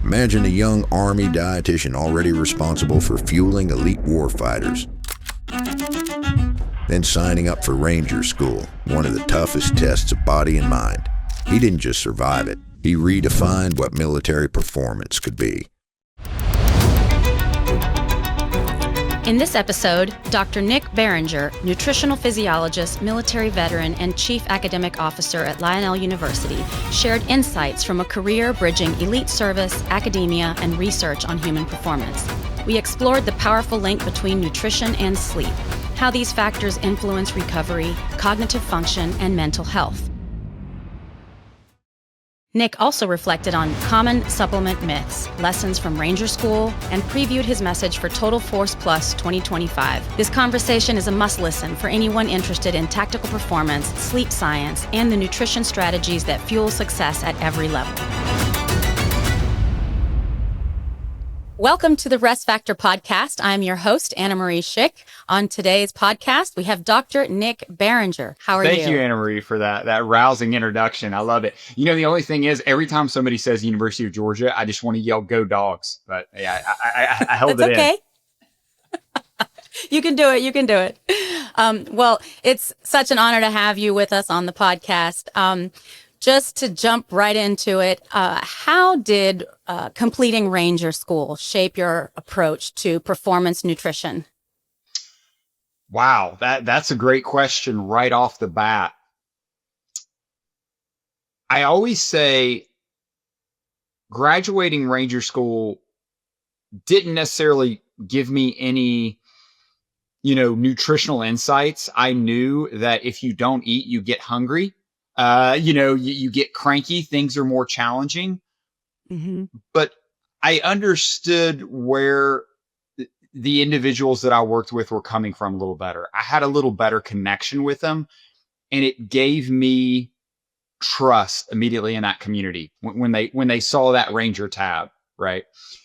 Imagine a young Army dietitian already responsible for fueling elite warfighters. Then signing up for Ranger School, one of the toughest tests of body and mind. He didn't just survive it, he redefined what military performance could be. In this episode, Dr. Nick Barringer, nutritional physiologist, military veteran, and chief academic officer at Lionel University, shared insights from a career bridging elite service, academia, and research on human performance. We explored the powerful link between nutrition and sleep, how these factors influence recovery, cognitive function, and mental health. Nick also reflected on common supplement myths, lessons from Ranger School, and previewed his message for Total Force Plus 2025. This conversation is a must-listen for anyone interested in tactical performance, sleep science, and the nutrition strategies that fuel success at every level. Welcome to the Rest Factor podcast. I'm your host, Anna Marie Schick. On today's podcast, we have Dr. Nick Barringer. How are you? Thank you, Anna Marie, for that rousing introduction. I love it. You know, the only thing is, every time somebody says University of Georgia, I just want to yell, "Go Dogs!" But yeah, I held it okay. In. You can do it. You can do it. Well, it's such an honor to have you with us on the podcast. Just to jump right into it, how did completing Ranger School shape your approach to performance nutrition? Wow, that's a great question right off the bat. I always say graduating Ranger School didn't necessarily give me any, nutritional insights. I knew that if you don't eat, you get hungry. You get cranky, things are more challenging. Mm-hmm. But I understood where the individuals that I worked with were coming from a little better. I had a little better connection with them, and it gave me trust immediately in that community when they saw that Ranger tab, right?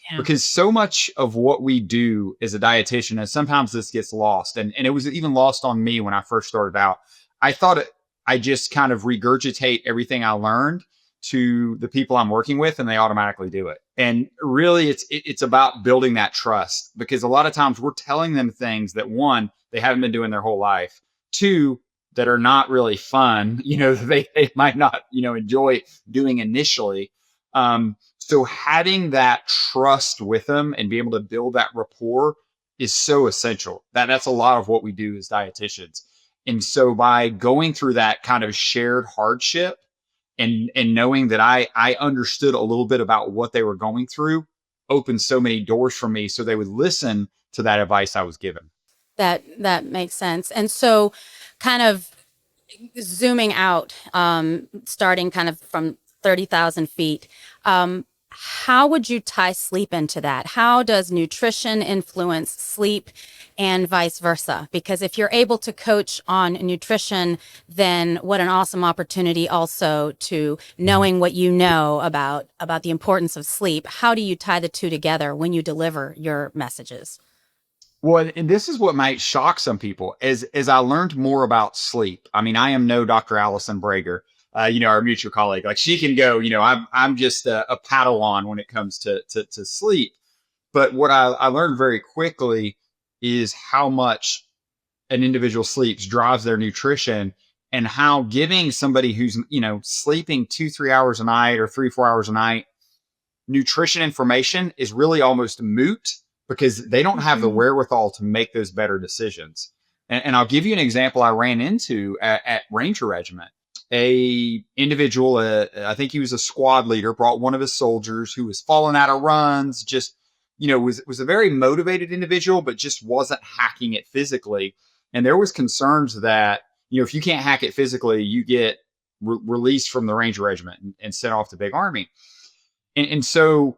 Yeah. Because so much of what we do as a dietitian, and sometimes this gets lost, and it was even lost on me when I first started out. I thought I just kind of regurgitate everything I learned to the people I'm working with, and they automatically do it. And really, it's about building that trust, because a lot of times we're telling them things that, one, they haven't been doing their whole life, two, that are not really fun, they might not, enjoy doing initially. So having that trust with them and be able to build that rapport is so essential. That's a lot of what we do as dietitians. And so by going through that kind of shared hardship and knowing that I understood a little bit about what they were going through, opened so many doors for me so they would listen to that advice I was given. That makes sense. And so kind of zooming out, starting kind of from 30,000 feet, how would you tie sleep into that? How does nutrition influence sleep and vice versa? Because if you're able to coach on nutrition, then what an awesome opportunity also to knowing what you know about the importance of sleep. How do you tie the two together when you deliver your messages? Well, and this is what might shock some people. As I learned more about sleep, I mean, I am no Dr. Allison Brager, our mutual colleague. Like, she can go, I'm just a Padawan when it comes to sleep. But what I learned very quickly is how much an individual sleeps drives their nutrition, and how giving somebody who's, sleeping 2-3 hours a night or 3-4 hours a night nutrition information is really almost moot, because they don't have the wherewithal to make those better decisions. And I'll give you an example I ran into at Ranger Regiment. A individual, I think he was a squad leader, brought one of his soldiers who was falling out of runs, just, was a very motivated individual, but just wasn't hacking it physically. And there was concerns that, if you can't hack it physically, you get released from the Ranger Regiment and sent off to Big Army. And so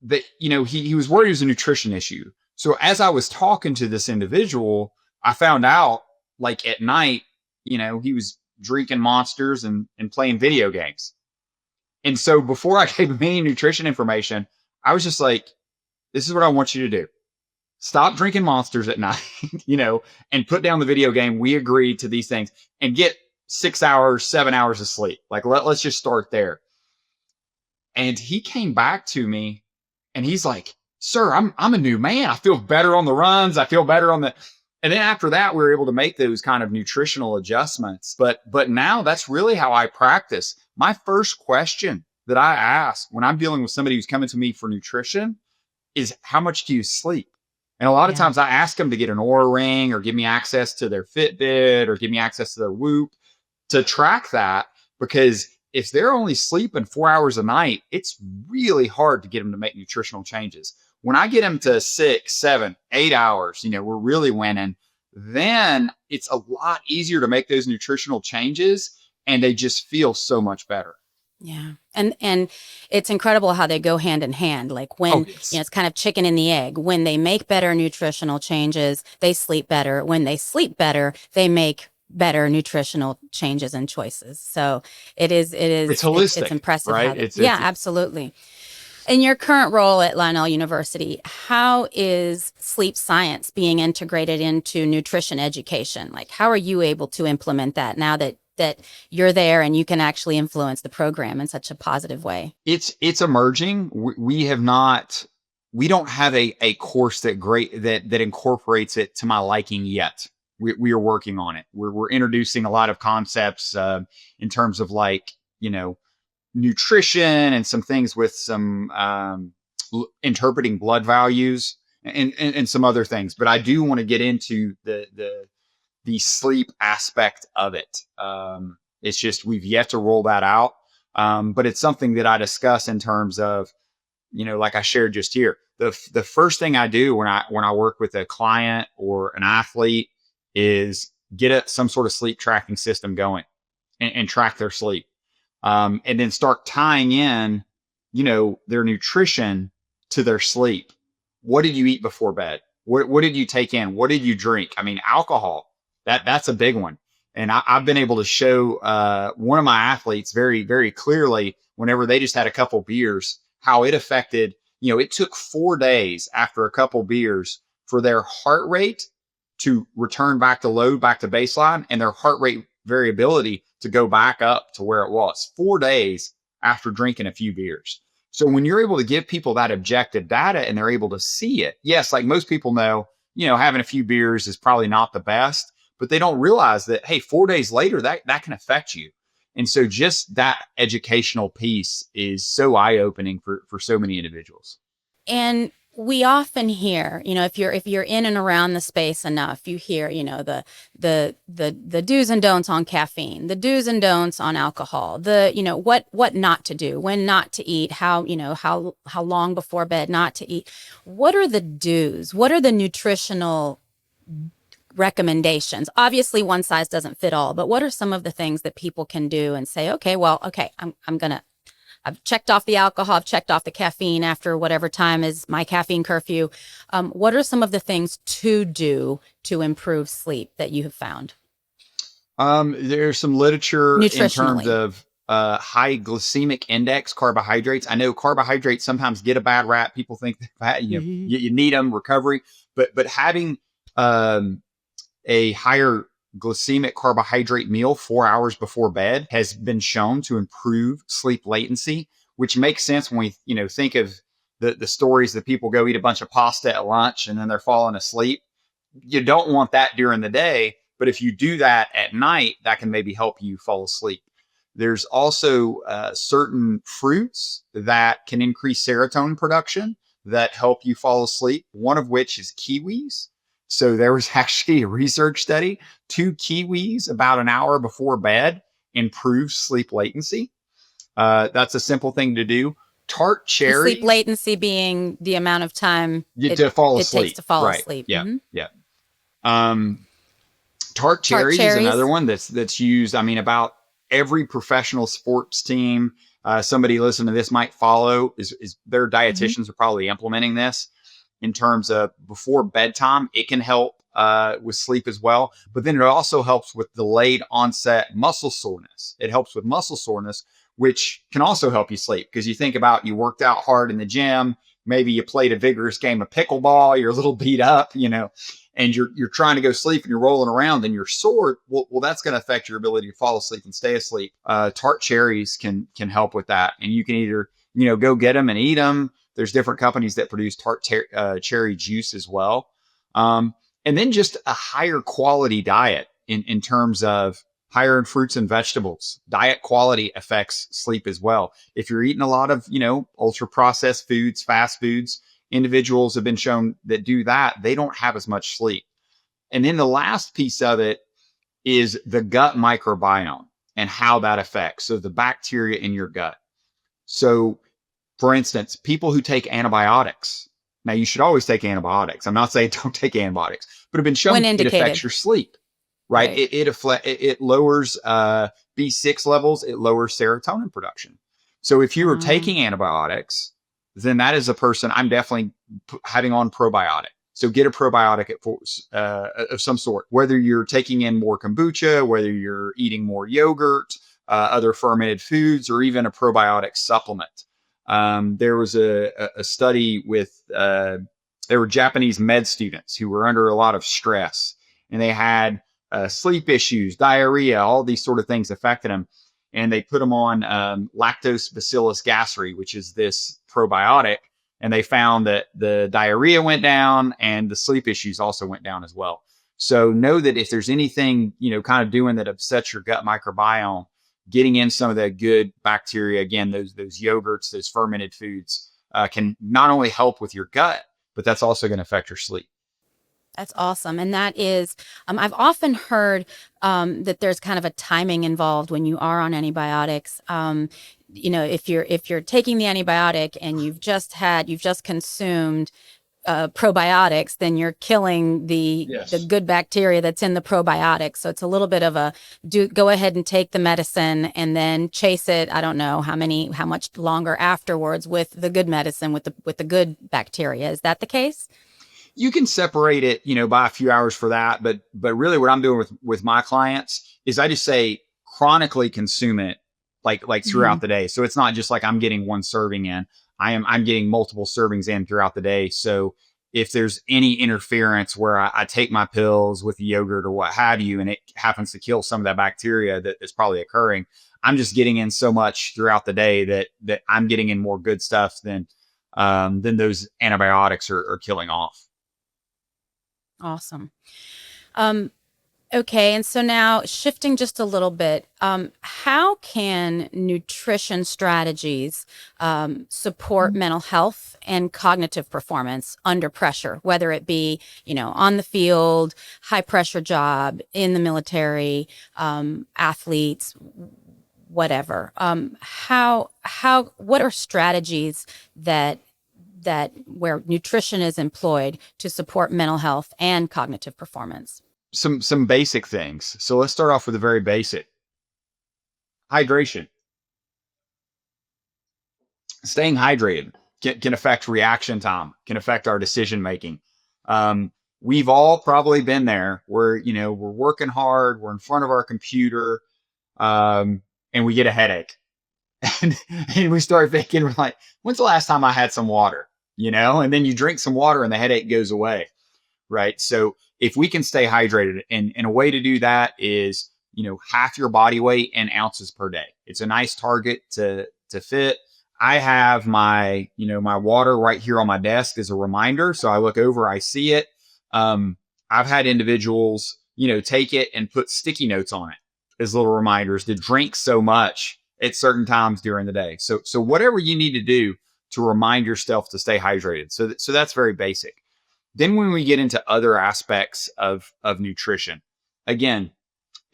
that, he was worried it was a nutrition issue. So as I was talking to this individual, I found out, like, at night, he was drinking Monsters and playing video games. And so before I gave him any nutrition information, I was just like, this is what I want you to do. Stop drinking Monsters at night, and put down the video game. We agreed to these things, and get 6 hours, 7 hours of sleep. Like, let's just start there. And he came back to me and he's like, sir, I'm a new man. I feel better on the runs. I feel better on the, and then after that, we were able to make those kind of nutritional adjustments. But now that's really how I practice. My first question that I ask when I'm dealing with somebody who's coming to me for nutrition is, how much do you sleep? And a lot of times I ask them to get an Oura ring or give me access to their Fitbit or give me access to their Whoop to track that, because if they're only sleeping 4 hours a night, it's really hard to get them to make nutritional changes. When I get them to 6, 7, 8 hours, we're really winning. Then it's a lot easier to make those nutritional changes and they just feel so much better. Yeah. And it's incredible how they go hand in hand. Like when, it's kind of chicken and the egg. When they make better nutritional changes, they sleep better. When they sleep better, they make better nutritional changes and choices. So it's holistic. It's impressive. Right? Absolutely. In your current role at Lionel University, how is sleep science being integrated into nutrition education? Like, how are you able to implement that now that you're there and you can actually influence the program in such a positive way? It's emerging. We don't have a course that incorporates it to my liking yet. We are working on it. We're introducing a lot of concepts in terms of nutrition and some things with some interpreting blood values and some other things. But I do want to get into the sleep aspect of it. It's just we've yet to roll that out. But it's something that I discuss in terms of, like I shared just here. The first thing I do when I work with a client or an athlete is get some sort of sleep tracking system going and track their sleep. And then start tying in, their nutrition to their sleep. What did you eat before bed? What did you take in? What did you drink? I mean, alcohol, that's a big one. And I've been able to show one of my athletes very, very clearly whenever they just had a couple beers, how it affected, it took 4 days after a couple beers for their heart rate to return back to load, back to baseline, and their heart rate variability to go back up to where it was 4 days after drinking a few beers. So when you're able to give people that objective data and they're able to see it, yes, like most people know, having a few beers is probably not the best, but they don't realize that, hey, 4 days later, that can affect you. And so just that educational piece is so eye-opening for so many individuals. And we often hear, if you're in and around the space enough, you hear, the do's and don'ts on caffeine, the do's and don'ts on alcohol, what not to do, when not to eat, how long before bed not to eat. What are the do's? What are the nutritional recommendations? Obviously, one size doesn't fit all, but what are some of the things that people can do and say, I've checked off the alcohol, I've checked off the caffeine after whatever time is my caffeine curfew. What are some of the things to do to improve sleep that you have found? There's some literature in terms of high glycemic index carbohydrates. I know carbohydrates sometimes get a bad rap. People think that you need them, recovery, but having a higher glycemic carbohydrate meal 4 hours before bed has been shown to improve sleep latency, which makes sense when we think of the stories that people go eat a bunch of pasta at lunch and then they're falling asleep. You don't want that during the day, but if you do that at night, that can maybe help you fall asleep. There's also certain fruits that can increase serotonin production that help you fall asleep, one of which is kiwis. So there was actually a research study, 2 kiwis about an hour before bed improves sleep latency. That's a simple thing to do. Tart cherries. Sleep latency being the amount of time to fall asleep. It takes to fall asleep. Yeah, yeah. Tart cherries is another one that's used. I mean, about every professional sports team, somebody listening to this might follow, is their dietitians are probably implementing this. In terms of before bedtime, it can help with sleep as well. But then it also helps with delayed onset muscle soreness. It helps with muscle soreness, which can also help you sleep. Because you think about, you worked out hard in the gym, maybe you played a vigorous game of pickleball, you're a little beat up, and you're trying to go sleep and you're rolling around and you're sore. Well, that's going to affect your ability to fall asleep and stay asleep. Tart cherries can help with that. And you can either go get them and eat them. There's different companies that produce cherry juice as well. And then just a higher quality diet in terms of higher in fruits and vegetables. Diet quality affects sleep as well. If you're eating a lot of, ultra processed foods, fast foods, individuals have been shown that do that, they don't have as much sleep. And then the last piece of it is the gut microbiome and how that affects. So the bacteria in your gut. So for instance, people who take antibiotics, now you should always take antibiotics. I'm not saying don't take antibiotics, but have been shown When it indicated. affects your sleep, right? It lowers B6 levels. It lowers serotonin production. So if you are taking antibiotics, then that is a person I'm definitely having on probiotic. So get a probiotic of some sort, whether you're taking in more kombucha, whether you're eating more yogurt, other fermented foods, or even a probiotic supplement. There was a study with, there were Japanese med students who were under a lot of stress, and they had sleep issues, diarrhea, all these sort of things affected them. And they put them on lactose bacillus gasseri, which is this probiotic. And they found that the diarrhea went down and the sleep issues also went down as well. So know that if there's anything, kind of doing that upsets your gut microbiome, getting in some of that good bacteria, again, those yogurts, those fermented foods, can not only help with your gut, but that's also going to affect your sleep. That's awesome. And that is, I've often heard that there's kind of a timing involved when you are on antibiotics. If you're taking the antibiotic and you've just consumed probiotics, then you're killing the good bacteria that's in the probiotics. So it's a little bit of go ahead and take the medicine and then chase it. I don't know how much longer afterwards with the good medicine, with the good bacteria. Is that the case? You can separate it, by a few hours for that. But really what I'm doing with my clients is I just say chronically consume it like throughout the day. So it's not just like I'm getting one serving in. I'm getting multiple servings in throughout the day. So if there's any interference where I take my pills with the yogurt or what have you, and it happens to kill some of that bacteria that is probably occurring, I'm just getting in so much throughout the day that I'm getting in more good stuff than those antibiotics are killing off. Awesome. Okay. And so now shifting just a little bit, how can nutrition strategies support mental health and cognitive performance under pressure, whether it be, on the field, high pressure job, in the military, athletes, whatever? What are strategies that where nutrition is employed to support mental health and cognitive performance? Some basic things. So let's start off with the very basic. Hydration. Staying hydrated can affect reaction time, can affect our decision making. We've all probably been there where, we're working hard, we're in front of our computer, and we get a headache. And we start thinking, we're like, when's the last time I had some water? And then you drink some water and the headache goes away. Right. So if we can stay hydrated, and a way to do that is, half your body weight in ounces per day. It's a nice target to fit. I have my water right here on my desk as a reminder. So I look over, I see it. I've had individuals, take it and put sticky notes on it as little reminders to drink so much at certain times during the day. So whatever you need to do to remind yourself to stay hydrated. So that's very basic. Then when we get into other aspects of nutrition, again,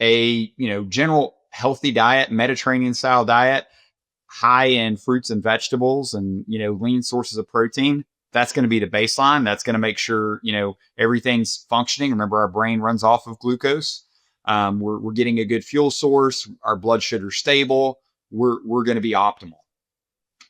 a general healthy diet, Mediterranean style diet, high in fruits and vegetables and lean sources of protein, that's going to be the baseline. That's going to make sure everything's functioning. Remember, our brain runs off of glucose. We're getting a good fuel source. Our blood sugar's stable. We're going to be optimal.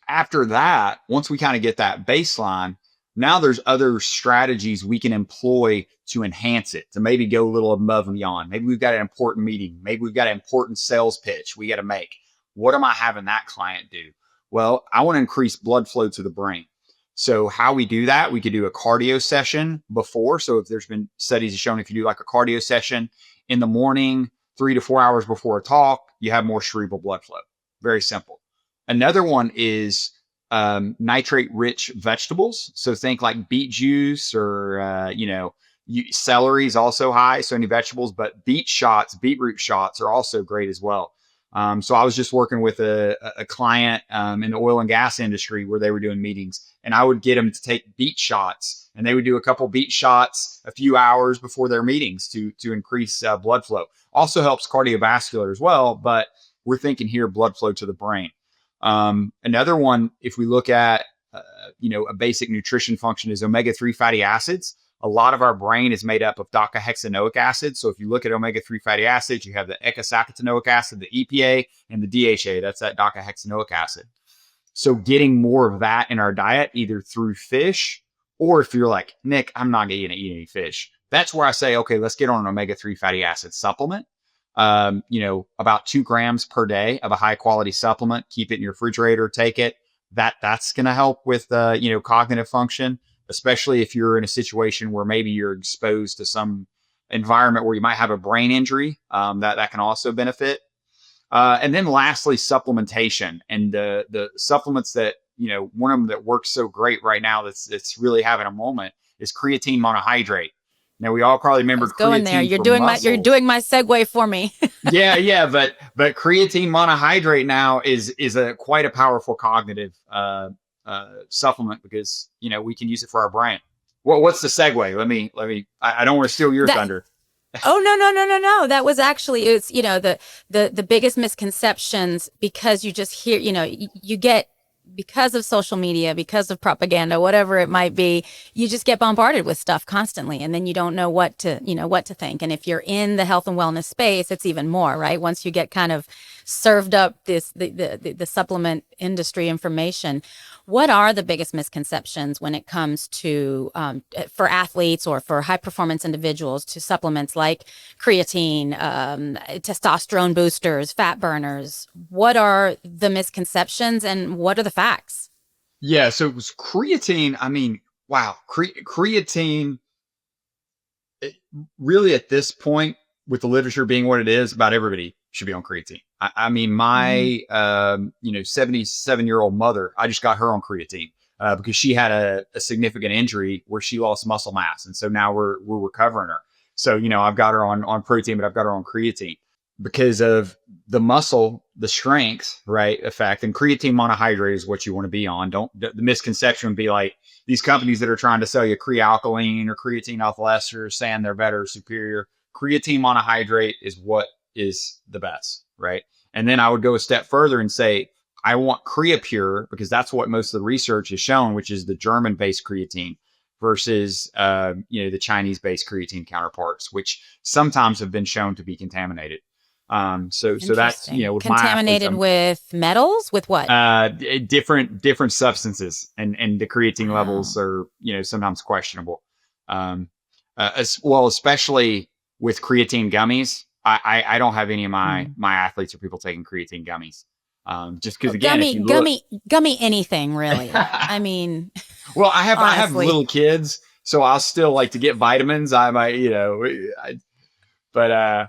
After that, once we kind of get that baseline, now there's other strategies we can employ to enhance it, to maybe go a little above and beyond. Maybe we've got an important meeting. Maybe we've got an important sales pitch we got to make. What am I having that client do? Well, I want to increase blood flow to the brain. So how we do that, we could do a cardio session before. So if there's been studies showing if you do like a cardio session in the morning, 3 to 4 hours before a talk, you have more cerebral blood flow. Very simple. Another one is nitrate rich vegetables. So think like beet juice or, celery is also high. So any vegetables, but beetroot shots are also great as well. So I was just working with a client in the oil and gas industry where they were doing meetings, and I would get them to take beet shots, and they would do a couple beet shots a few hours before their meetings to increase blood flow. Also helps cardiovascular as well, but we're thinking here blood flow to the brain. Another one, if we look at a basic nutrition function, is omega-3 fatty acids. A lot of our brain is made up of docahexanoic acid. So if you look at omega-3 fatty acids, you have the eicosapentaenoic acid, the EPA, and the DHA. That's that docahexanoic acid. So getting more of that in our diet, either through fish, or if you're like, Nick, I'm not going to eat any fish. That's where I say, okay, let's get on an omega-3 fatty acid supplement. About 2 grams per day of a high quality supplement. Keep it in your refrigerator, take it. That's going to help with, cognitive function, especially if you're in a situation where maybe you're exposed to some environment where you might have a brain injury. That can also benefit. And then lastly, supplementation, and the supplements that, one of them that works so great right now that's really having a moment is creatine monohydrate. Now we all probably remember going there. You're doing my segue for me. yeah, but creatine monohydrate now is quite a powerful cognitive supplement, because we can use it for our brain. What's the segue? Let me. I don't want to steal your thunder. Oh, no. That was actually, it's, the biggest misconceptions, because you just hear, you get, because of social media, because of propaganda, whatever it might be, you just get bombarded with stuff constantly. And then you don't know what to think. And if you're in the health and wellness space, it's even more, right? Once you get kind of served up the supplement industry information, what are the biggest misconceptions when it comes to, for athletes or for high performance individuals, to supplements like creatine, testosterone boosters, fat burners? What are the misconceptions and what are the facts? Yeah. So it was creatine. I mean, wow. Creatine, really at this point, with the literature being what it is, about everybody should be on creatine. I mean, my 77-year-old mother, I just got her on creatine because she had a significant injury where she lost muscle mass, and so now we're recovering her. So I've got her on protein, but I've got her on creatine because of the muscle, the strength, right, effect. And creatine monohydrate is what you want to be on. The misconception would be like these companies that are trying to sell you crealkaline or creatine alpha ester saying they're better or superior. Creatine monohydrate is what is the best, right? And then I would go a step further and say, I want Creapure, because that's what most of the research has shown, which is the German-based creatine versus, the Chinese-based creatine counterparts, which sometimes have been shown to be contaminated. So that's, with contaminated my with metals, with what? Different substances, and the creatine levels are, sometimes questionable. As well, especially with creatine gummies. I don't have any of my athletes or people taking creatine gummies. Just because again, gummy anything really. I mean, well, I have little kids, so I'll still like to get vitamins. I might, but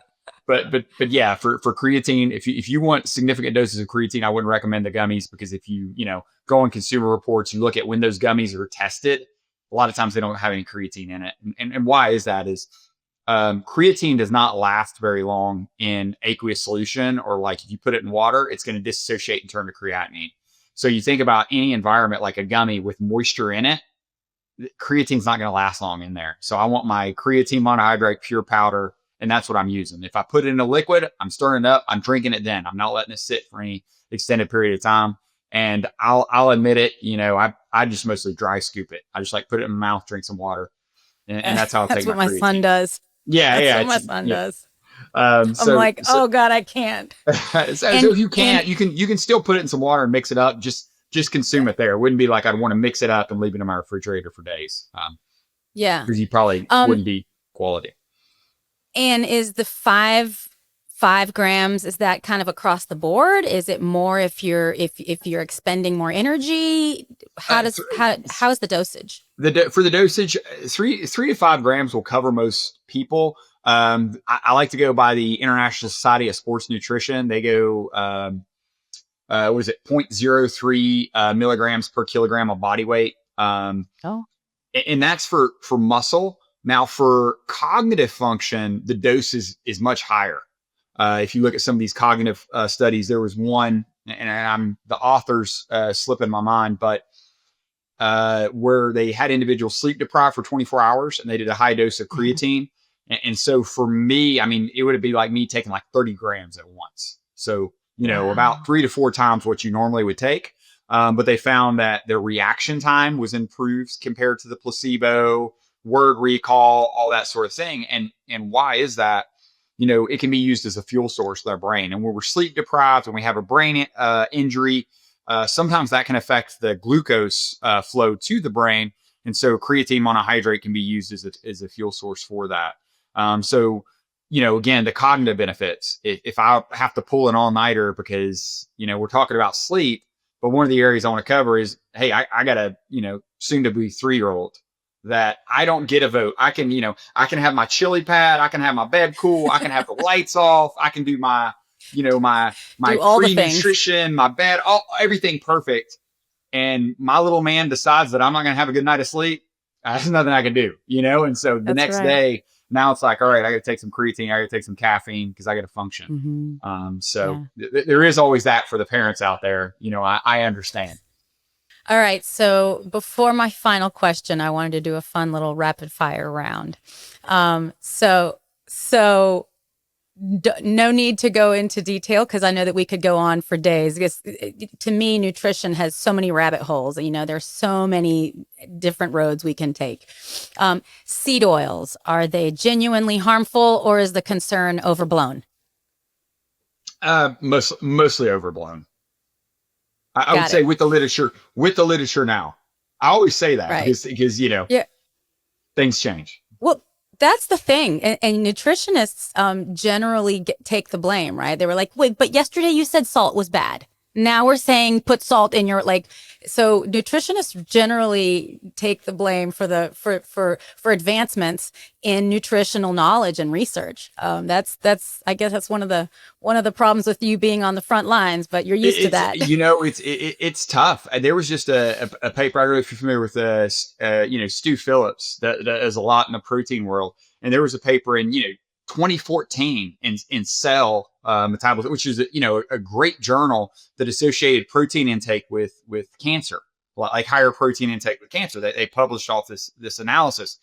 yeah, for creatine, if you want significant doses of creatine, I wouldn't recommend the gummies, because if you go on Consumer Reports, you look at when those gummies are tested, a lot of times they don't have any creatine in it. And why is that? Is creatine does not last very long in aqueous solution, or like if you put it in water, it's going to dissociate and turn to creatinine. So you think about any environment like a gummy with moisture in it, creatine's not going to last long in there. So I want my creatine monohydrate pure powder, and that's what I'm using. If I put it in a liquid, I'm stirring it up, I'm drinking it then. I'm not letting it sit for any extended period of time. And I'll admit it, I just mostly dry scoop it. I just like put it in my mouth, drink some water, and that's how I'll take my creatine. That's what my son does. Yeah, That's what my son does. I'm like, oh God, I can't. so if you can't, you can still put it in some water and mix it up. Just consume it there. It wouldn't be like I'd want to mix it up and leave it in my refrigerator for days. Because you probably wouldn't be quality. And is the 5 grams, is that kind of across the board? Is it more if you're expending more energy? How is the dosage? For the dosage, 3 to 5 grams will cover most people. I like to go by the International Society of Sports Nutrition. They go was it 0.03 milligrams per kilogram of body weight. Oh, And that's for muscle. Now for cognitive function, the dose is much higher. If you look at some of these cognitive studies, there was one, and I'm the authors slipping my mind, but where they had individuals sleep deprived for 24 hours and they did a high dose of creatine. And so for me, I mean, it would be like me taking like 30 grams at once. So, about 3 to 4 times what you normally would take. But they found that their reaction time was improved compared to the placebo, word recall, all that sort of thing. And why is that? It can be used as a fuel source for their brain. And when we're sleep deprived and we have a brain injury, sometimes that can affect the glucose flow to the brain. And so creatine monohydrate can be used as a fuel source for that. Again, the cognitive benefits, if I have to pull an all-nighter because, we're talking about sleep, but one of the areas I want to cover is, hey, I got a, soon to be 3-year-old that I don't get a vote. I can have my Chilipad, I can have my bed cool, I can have the lights off, I can do my, my pre-nutrition, my bed, everything perfect. And my little man decides that I'm not going to have a good night of sleep. There's nothing I can do, And so the next day, now it's like, all right, I got to take some creatine, I got to take some caffeine because I got to function. There is always that for the parents out there. I understand. All right. So before my final question, I wanted to do a fun little rapid fire round. No need to go into detail because I know that we could go on for days. Because to me, nutrition has so many rabbit holes. There's so many different roads we can take. Seed oils, are they genuinely harmful or is the concern overblown? Mostly overblown. I would say with the literature now. I always say that because things change. Well, that's the thing. And nutritionists generally take the blame, right? They were like, wait, but yesterday you said salt was bad. Now we're saying put salt in your, so nutritionists generally take the blame for advancements in nutritional knowledge and research. I guess that's one of the problems with you being on the front lines, but you're used to that. It's tough. There was just a paper, I don't know if you're familiar with Stu Phillips that does a lot in the protein world. And there was a paper in, 2014 in Cell Metabolism, which is a great journal that associated protein intake with cancer, like higher protein intake with cancer. They published off this analysis,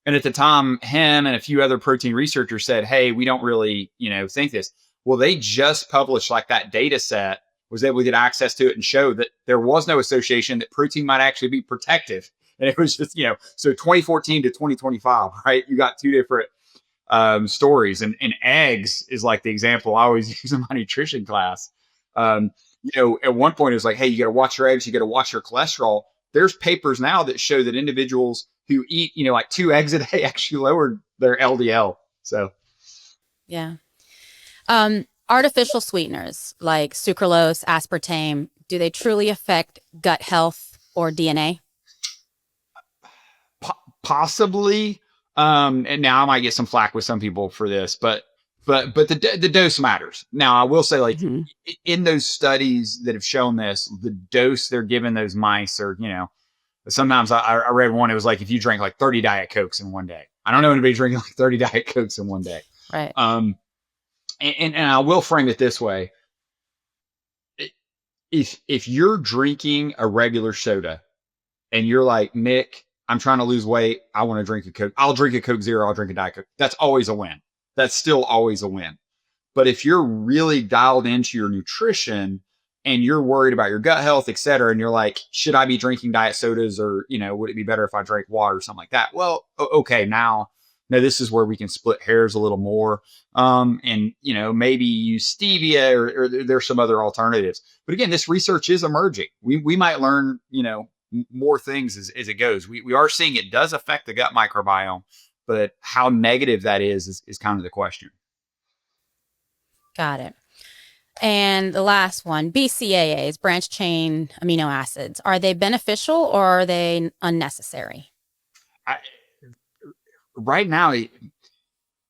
and at the time, him and a few other protein researchers said, "Hey, we don't really think this." Well, they just published that data set, was able to get access to it and show that there was no association, that protein might actually be protective, and it was just so 2014 to 2025, right? You got two different stories, and eggs is like the example I always use in my nutrition class. At one point it was like, hey, you got to watch your eggs, you got to watch your cholesterol. There's papers now that show that individuals who eat, 2 eggs a day actually lowered their LDL. So, yeah. Artificial sweeteners like sucralose, aspartame, do they truly affect gut health or DNA? Possibly. And now I might get some flack with some people for this, but the dose matters. Now I will say, in those studies that have shown this, the dose they're giving those mice are, sometimes I read one, it was like if you drank 30 Diet Cokes in one day. I don't know anybody drinking 30 Diet Cokes in one day. Right. And I will frame it this way. If you're drinking a regular soda and you're like, Nick, I'm trying to lose weight, I want to drink a Coke, I'll drink a Coke Zero, I'll drink a Diet Coke. That's always a win. That's still always a win. But if you're really dialed into your nutrition and you're worried about your gut health, et cetera, and you're like, should I be drinking diet sodas, or, would it be better if I drank water or something like that? Well, okay, now this is where we can split hairs a little more. And, maybe use stevia or there's some other alternatives. But again, this research is emerging. We might learn, more things as it goes. We are seeing it does affect the gut microbiome, but how negative that is kind of the question. Got it. And the last one, BCAAs, branch chain amino acids, are they beneficial or are they unnecessary? Right now,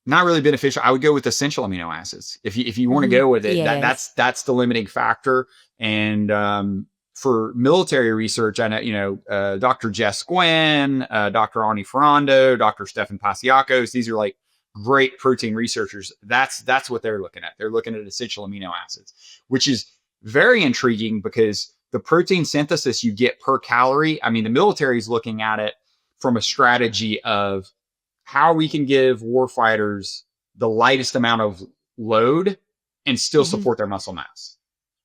not really beneficial. I would go with essential amino acids. If you want to go with it, Yes. that's the limiting factor. And for military research, I know, Dr. Jess Gwynn, Dr. Ani Ferrando, Dr. Stefan Pasiakos, these are like great protein researchers. That's what they're looking at. They're looking at essential amino acids, which is very intriguing because the protein synthesis you get per calorie, I mean, the military is looking at it from a strategy of how we can give warfighters the lightest amount of load and still support their muscle mass.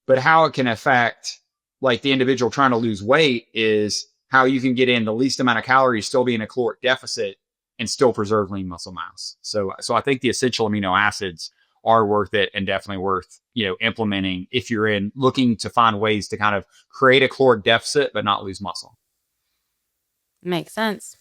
But how it can affect like the individual trying to lose weight is how you can get in the least amount of calories, still be in a caloric deficit and still preserve lean muscle mass. So I think the essential amino acids are worth it and definitely worth, implementing if you're in looking to find ways to kind of create a caloric deficit, but not lose muscle. Makes sense.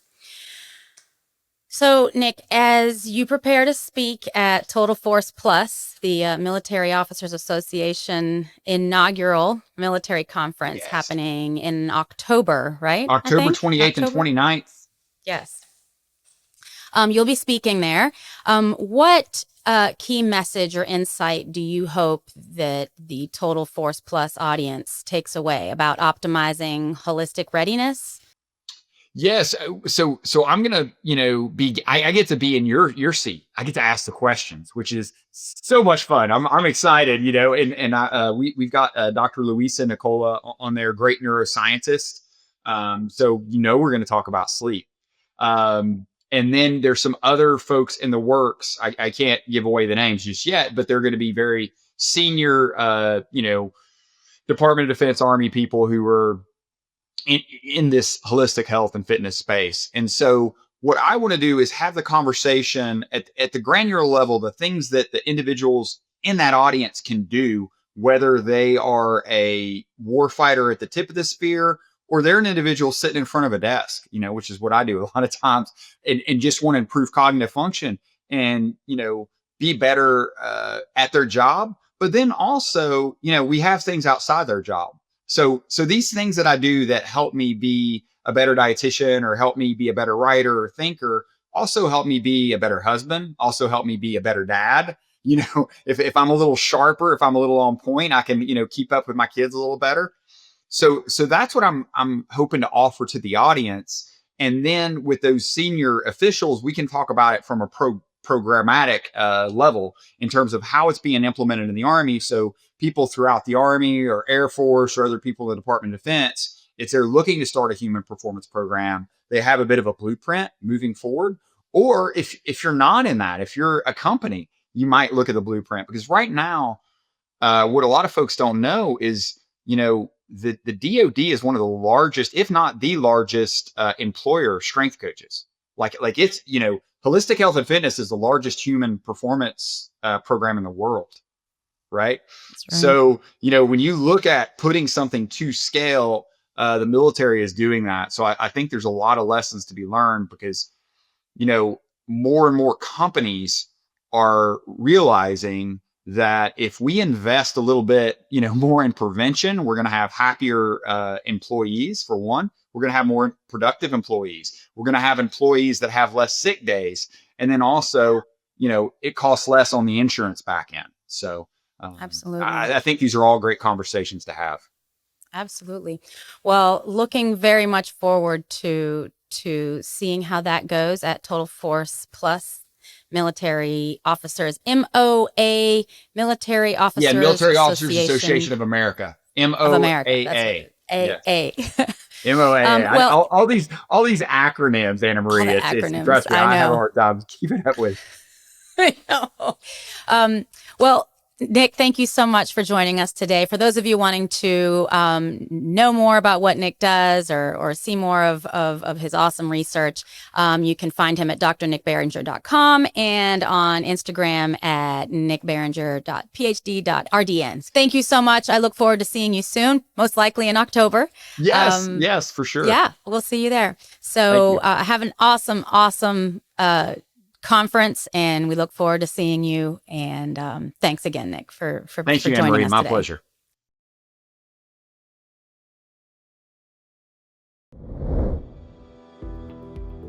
So, Nick, as you prepare to speak at Total Force Plus, the Military Officers Association inaugural military conference happening in October, right? October 28th and 29th. Yes. You'll be speaking there. What key message or insight do you hope that the Total Force Plus audience takes away about optimizing holistic readiness? Yes. So I'm going to, I get to be in your seat. I get to ask the questions, which is so much fun. I'm excited, and we've got Dr. Luisa Nicola on there, great neuroscientist. So, we're going to talk about sleep. And then there's some other folks in the works. I can't give away the names just yet, but they're going to be very senior, Department of Defense Army people who are in this holistic health and fitness space. And so what I want to do is have the conversation at the granular level, the things that the individuals in that audience can do, whether they are a warfighter at the tip of the spear or they're an individual sitting in front of a desk, which is what I do a lot of times, and just want to improve cognitive function and, be better at their job. But then also, we have things outside their job. So these things that I do that help me be a better dietitian or help me be a better writer or thinker also help me be a better husband, also help me be a better dad. If I'm a little sharper, if I'm a little on point, I can, keep up with my kids a little better. So that's what I'm hoping to offer to the audience. And then with those senior officials, we can talk about it from a programmatic level in terms of how it's being implemented in the Army. So people throughout the Army or Air Force or other people in the Department of Defense, if they're looking to start a human performance program, they have a bit of a blueprint moving forward. Or if you're not in that, if you're a company, you might look at the blueprint, because right now, what a lot of folks don't know is, the DoD is one of the largest, if not the largest, employer of strength coaches. Like it's, holistic health and fitness is the largest human performance program in the world. Right. Right. So, when you look at putting something to scale, the military is doing that. So I think there's a lot of lessons to be learned because, more and more companies are realizing that if we invest a little bit, more in prevention, we're going to have happier employees. For one, we're going to have more productive employees. We're going to have employees that have less sick days. And then also, it costs less on the insurance back end. So absolutely. I think these are all great conversations to have. Absolutely. Well, looking very much forward to seeing how that goes at Total Force Plus Military Officers, MOA, Military Officers Military Officers Association of America, MOAA. AA. MOAA. Well, all these acronyms, Anna Marie. Acronyms, trust me, I have a hard time keeping up with. I know. Well, Nick, thank you so much for joining us today. For those of you wanting to know more about what Nick does or see more of his awesome research, you can find him at drnickbarringer.com and on Instagram at nickbarringer.phd.rdn. Thank you so much. I look forward to seeing you soon, most likely in October. Yes, for sure. Yeah, we'll see you there. So have an awesome conference, and we look forward to seeing you. And thanks again, Nick, for Thank you, joining Anne-Marie. us My today. pleasure.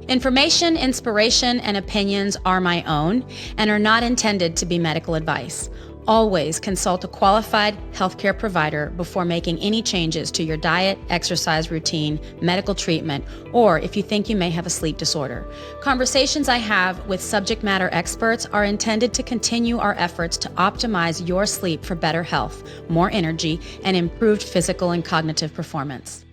Information, inspiration, and opinions are my own and are not intended to be medical advice. Always consult a qualified healthcare provider before making any changes to your diet, exercise routine, medical treatment, or if you think you may have a sleep disorder. Conversations I have with subject matter experts are intended to continue our efforts to optimize your sleep for better health, more energy, and improved physical and cognitive performance.